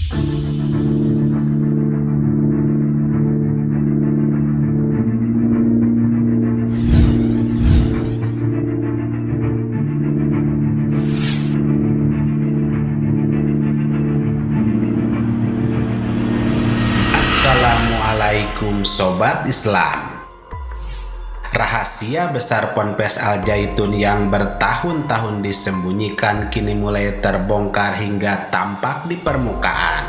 Assalamualaikum Sobat Islam. Rahasia besar Ponpes Al Zaitun yang bertahun-tahun disembunyikan kini mulai terbongkar hingga tampak di permukaan.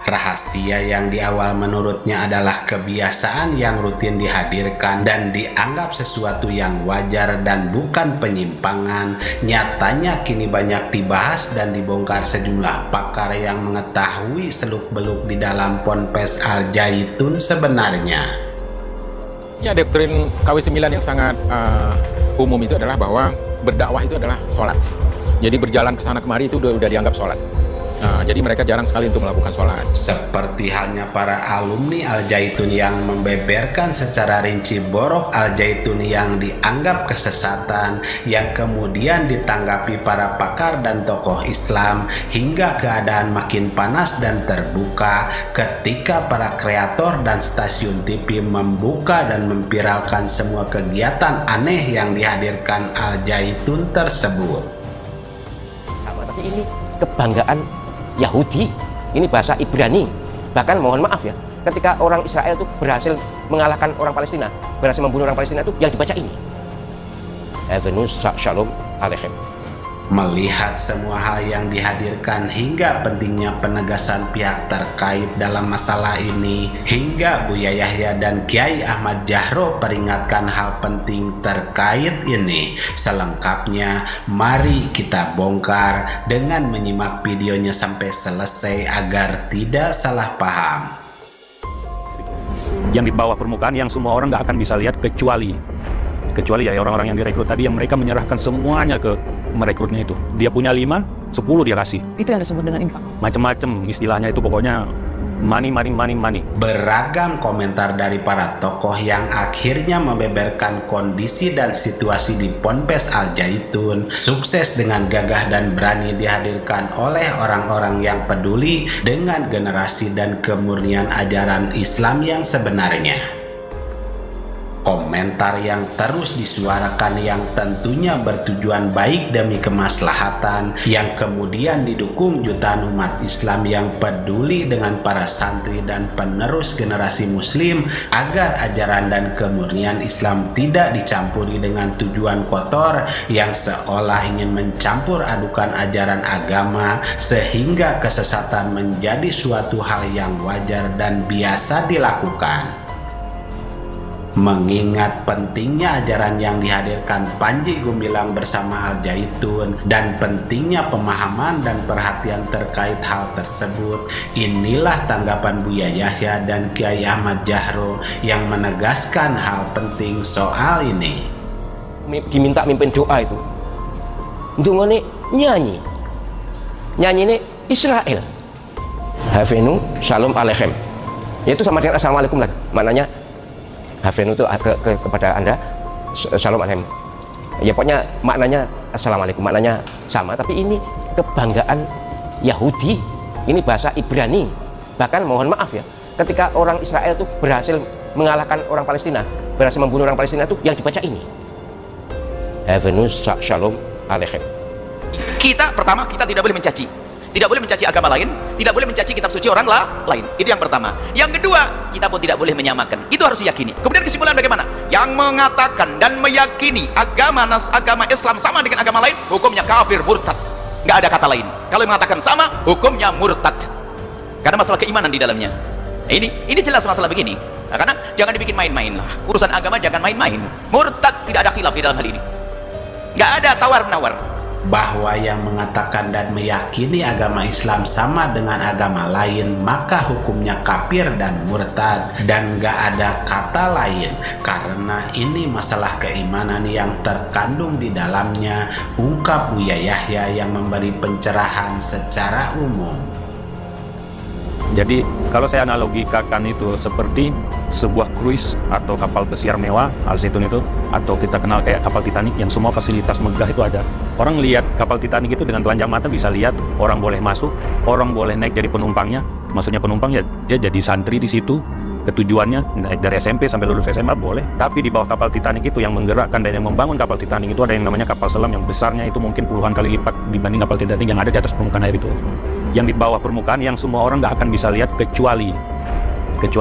Rahasia yang di awal menurutnya adalah kebiasaan yang rutin dihadirkan dan dianggap sesuatu yang wajar dan bukan penyimpangan, nyatanya kini banyak dibahas dan dibongkar sejumlah pakar yang mengetahui seluk-beluk di dalam Ponpes Al Zaitun sebenarnya. Ya, doktrin KW9 yang sangat umum itu adalah bahwa berdakwah itu adalah sholat. Jadi berjalan ke sana kemari itu udah dianggap sholat. Jadi mereka jarang sekali untuk melakukan sholat. Seperti halnya para alumni Al Zaitun yang membeberkan secara rinci borok Al Zaitun yang dianggap kesesatan, yang kemudian ditanggapi para pakar dan tokoh Islam, hingga keadaan makin panas dan terbuka ketika para kreator dan stasiun TV membuka dan memviralkan semua kegiatan aneh yang dihadirkan Al Zaitun tersebut. Tapi ini kebanggaan Yahudi, ini bahasa Ibrani. Bahkan mohon maaf ya, ketika orang Israel itu berhasil mengalahkan orang Palestina, berhasil membunuh orang Palestina, itu yang dibaca ini Evenus Shalom Aleichem. Melihat semua hal yang dihadirkan hingga pentingnya penegasan pihak terkait dalam masalah ini, hingga Buya Yahya dan Kiai Ahmad Jahro peringatkan hal penting terkait ini. Selengkapnya mari kita bongkar dengan menyimak videonya sampai selesai agar tidak salah paham. Yang di bawah permukaan yang semua orang nggak akan bisa lihat kecuali ya orang-orang yang direkrut tadi, yang mereka menyerahkan semuanya ke merekrutnya itu. Dia punya 5, 10 dia kasih. Itu yang disebut dengan infak. Macam-macam istilahnya itu, pokoknya money. Beragam komentar dari para tokoh yang akhirnya membeberkan kondisi dan situasi di Ponpes Al Zaitun sukses dengan gagah dan berani dihadirkan oleh orang-orang yang peduli dengan generasi dan kemurnian ajaran Islam yang sebenarnya. Komentar yang terus disuarakan yang tentunya bertujuan baik demi kemaslahatan, yang kemudian didukung jutaan umat Islam yang peduli dengan para santri dan penerus generasi muslim agar ajaran dan kemurnian Islam tidak dicampuri dengan tujuan kotor yang seolah ingin mencampur adukan ajaran agama sehingga kesesatan menjadi suatu hal yang wajar dan biasa dilakukan. Mengingat pentingnya ajaran yang dihadirkan Panji Gumilang bersama Al Zaitun dan pentingnya pemahaman dan perhatian terkait hal tersebut, inilah tanggapan Buya Yahya dan Kiai Ahmad Jahro yang menegaskan hal penting soal ini. Diminta mimpin doa itu untuk nyanyi ini Israel Havenu Shalom Aleichem, yaitu sama dengan Assalamualaikum lah, maknanya Havenu itu kepada Anda Shalom Aleichem. Ya pokoknya maknanya Assalamualaikum, maknanya sama. Tapi ini kebanggaan Yahudi, ini bahasa Ibrani. Bahkan mohon maaf ya, ketika orang Israel itu berhasil mengalahkan orang Palestina, berhasil membunuh orang Palestina, itu yang dibaca ini Havenu Shalom Aleichem. Kita pertama, kita tidak boleh mencaci. Tidak boleh mencaci agama lain, tidak boleh mencaci kitab suci orang lain. Itu yang pertama. Yang kedua, kita pun tidak boleh menyamakan. Itu harus diyakini. Kemudian kesimpulan bagaimana? Yang mengatakan dan meyakini agama Islam sama dengan agama lain, hukumnya kafir, murtad. Nggak ada kata lain. Kalau mengatakan sama, hukumnya murtad. Karena masalah keimanan di dalamnya. Ini jelas masalah begini. Nah, karena jangan dibikin main-main lah. Urusan agama jangan main-main. Murtad tidak ada khilaf di dalam hal ini. Nggak ada tawar-menawar. Bahwa yang mengatakan dan meyakini agama Islam sama dengan agama lain maka hukumnya kafir dan murtad, dan gak ada kata lain karena ini masalah keimanan yang terkandung di dalamnya, ungkap Buya Yahya yang memberi pencerahan secara umum. Jadi kalau saya analogikakan itu seperti sebuah cruise atau kapal pesiar mewah, Al Zaitun itu, atau kita kenal kayak kapal Titanic yang semua fasilitas megah itu ada. Orang lihat kapal Titanic itu dengan telanjang mata bisa lihat, orang boleh masuk, orang boleh naik jadi penumpangnya. Maksudnya penumpang ya dia jadi santri di situ. Ketujuannya naik dari SMP sampai lulus SMA boleh. Tapi di bawah kapal Titanic itu yang menggerakkan dan yang membangun kapal Titanic itu ada yang namanya kapal selam yang besarnya itu mungkin puluhan kali lipat dibanding kapal Titanic yang ada di atas permukaan air itu. Yang di bawah permukaan yang semua orang nggak akan bisa lihat kecuali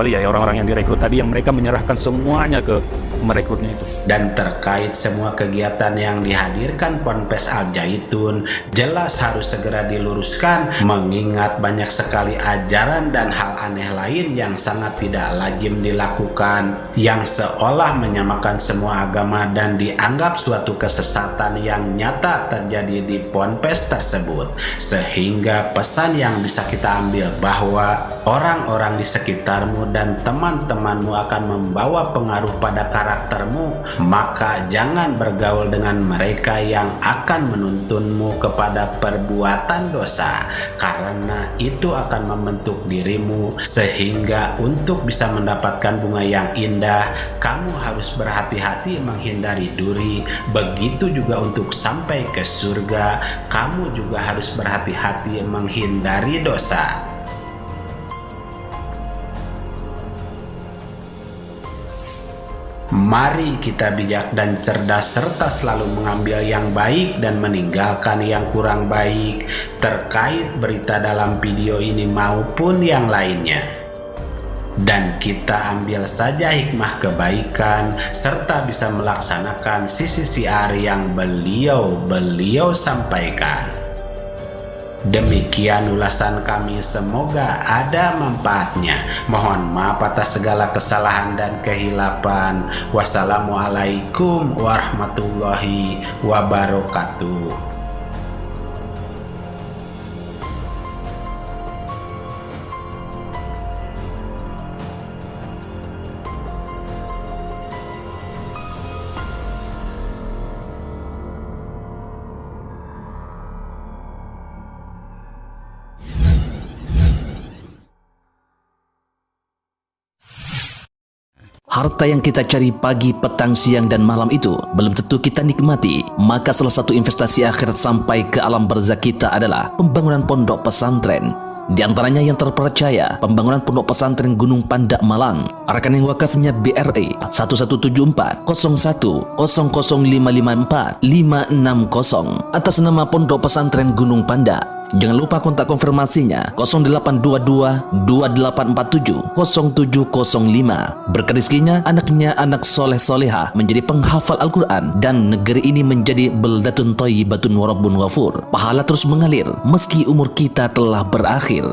ya orang-orang yang direkrut tadi yang mereka menyerahkan semuanya ke merekrutnya itu. Dan terkait semua kegiatan yang dihadirkan Ponpes Al Zaitun jelas harus segera diluruskan, mengingat banyak sekali ajaran dan hal aneh lain yang sangat tidak lazim dilakukan, yang seolah menyamakan semua agama dan dianggap suatu kesesatan yang nyata terjadi di Ponpes tersebut. Sehingga pesan yang bisa kita ambil bahwa orang-orang di sekitarmu dan teman-temanmu akan membawa pengaruh pada karaktermu, maka jangan bergaul dengan mereka yang akan menuntunmu kepada perbuatan dosa, karena itu akan membentuk dirimu. Sehingga untuk bisa mendapatkan bunga yang indah, kamu harus berhati-hati menghindari duri. Begitu juga untuk sampai ke surga, kamu juga harus berhati-hati menghindari dosa. Mari kita bijak dan cerdas serta selalu mengambil yang baik dan meninggalkan yang kurang baik terkait berita dalam video ini maupun yang lainnya. Dan kita ambil saja hikmah kebaikan serta bisa melaksanakan sisi siar yang beliau sampaikan. Demikian ulasan kami, semoga ada manfaatnya. Mohon maaf atas segala kesalahan dan kehilapan. Wassalamualaikum warahmatullahi wabarakatuh. Harta yang kita cari pagi, petang, siang, dan malam itu belum tentu kita nikmati. Maka salah satu investasi akhirat sampai ke alam barzakh kita adalah pembangunan pondok pesantren. Di antaranya yang terpercaya, pembangunan pondok pesantren Gunung Panda Malang. Rekening wakafnya BRI 1174 01 00554 560 atas nama Pondok Pesantren Gunung Panda. Jangan lupa kontak konfirmasinya 0822 2847 0705. Berkah rezekinya anaknya anak soleh soleha menjadi penghafal Al-Quran dan negeri ini menjadi beldatun thayyibatun wa rabbun ghafur. Pahala terus mengalir meski umur kita telah berakhir.